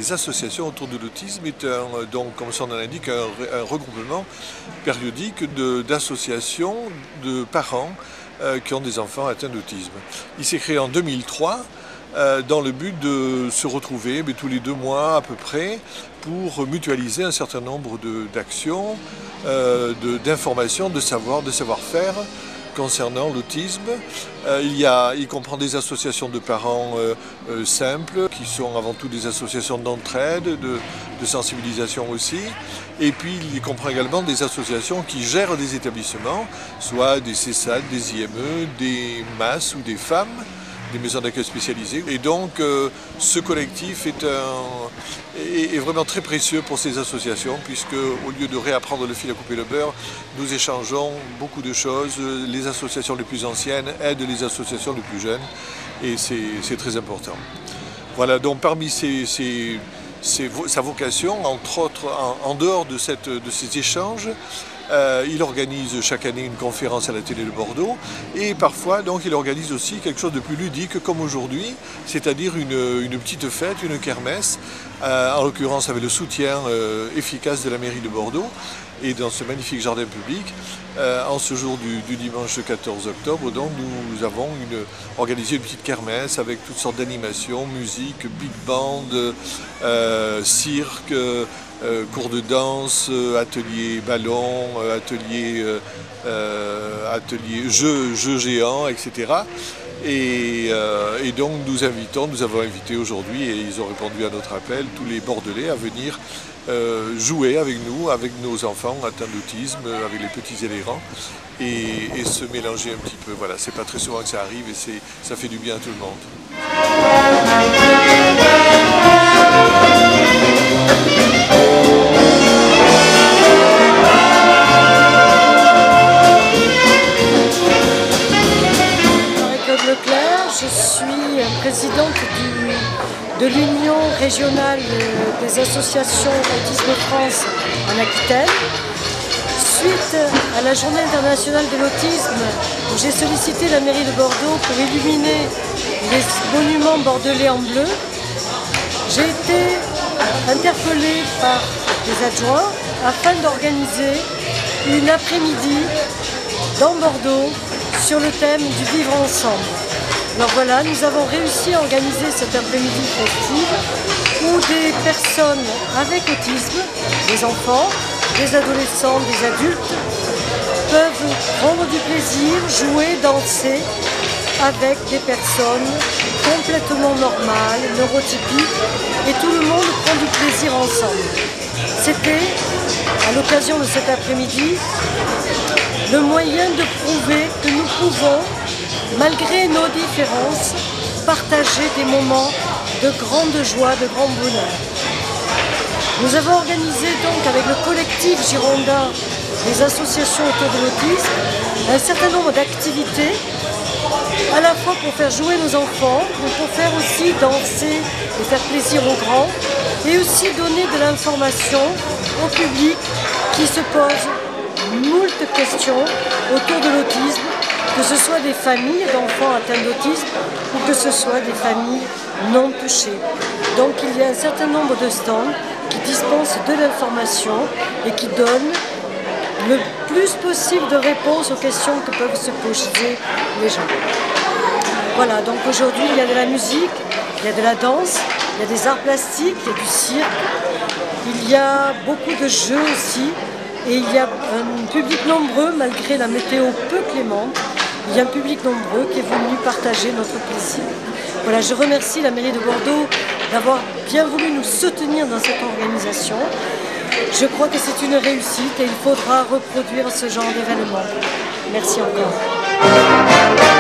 les associations autour de l'autisme est donc, comme son nom l'indique, un regroupement périodique d'associations de parents qui ont des enfants atteints d'autisme. Il s'est créé en 2003 dans le but de se retrouver tous les 2 mois à peu près pour mutualiser un certain nombre d'actions, d'informations, de savoir-faire concernant l'autisme. Il comprend des associations de parents simples, qui sont avant tout des associations d'entraide, de sensibilisation aussi. Et puis il comprend également des associations qui gèrent des établissements, soit des CESAD, des IME, des MAS ou des femmes, des maisons d'accueil spécialisées. Et donc ce collectif est vraiment très précieux pour ces associations, puisque au lieu de réapprendre le fil à couper le beurre, nous échangeons beaucoup de choses. Les associations les plus anciennes aident les associations les plus jeunes, et c'est très important. Voilà, donc parmi sa vocation, entre autres, en dehors de ces échanges, il organise chaque année une conférence à la télé de Bordeaux, et parfois donc il organise aussi quelque chose de plus ludique comme aujourd'hui, c'est-à-dire une petite fête, une kermesse, en l'occurrence avec le soutien efficace de la mairie de Bordeaux et dans ce magnifique jardin public. En ce jour du dimanche 14 octobre, donc, nous avons organisé une petite kermesse avec toutes sortes d'animations, musique, big band, cirque, cours de danse, atelier ballon, atelier jeux géants, etc. Et donc nous avons invité aujourd'hui, et ils ont répondu à notre appel, tous les Bordelais à venir jouer avec nous, avec nos enfants atteints d'autisme, avec les petits et les grands, et se mélanger un petit peu. Voilà, c'est pas très souvent que ça arrive, et ça fait du bien à tout le monde. Je suis présidente de l'Union régionale des associations Autisme France en Aquitaine. Suite à la Journée internationale de l'autisme, où j'ai sollicité la mairie de Bordeaux pour illuminer les monuments bordelais en bleu, j'ai été interpellée par les adjoints afin d'organiser une après-midi dans Bordeaux sur le thème du vivre ensemble. Alors voilà, nous avons réussi à organiser cet après-midi festif où des personnes avec autisme, des enfants, des adolescents, des adultes, peuvent prendre du plaisir, jouer, danser avec des personnes complètement normales, neurotypiques, et tout le monde prend du plaisir ensemble. C'était, à l'occasion de cet après-midi, le moyen de prouver que nous pouvons, malgré nos différences, partager des moments de grande joie, de grand bonheur. Nous avons organisé donc avec le collectif girondin des associations autour de l'autisme un certain nombre d'activités, à la fois pour faire jouer nos enfants, mais pour faire aussi danser et faire plaisir aux grands, et aussi donner de l'information au public qui se pose moult questions autour de l'autisme, que ce soit des familles d'enfants atteints d'autisme ou que ce soit des familles non touchées. Donc il y a un certain nombre de stands qui dispensent de l'information et qui donnent le plus possible de réponses aux questions que peuvent se poser les gens. Voilà, donc aujourd'hui il y a de la musique, il y a de la danse, il y a des arts plastiques, il y a du cirque, il y a beaucoup de jeux aussi, et il y a un public nombreux malgré la météo peu clémente. Il y a un public nombreux qui est venu partager notre plaisir. Voilà, je remercie la mairie de Bordeaux d'avoir bien voulu nous soutenir dans cette organisation. Je crois que c'est une réussite et il faudra reproduire ce genre d'événement. Merci encore.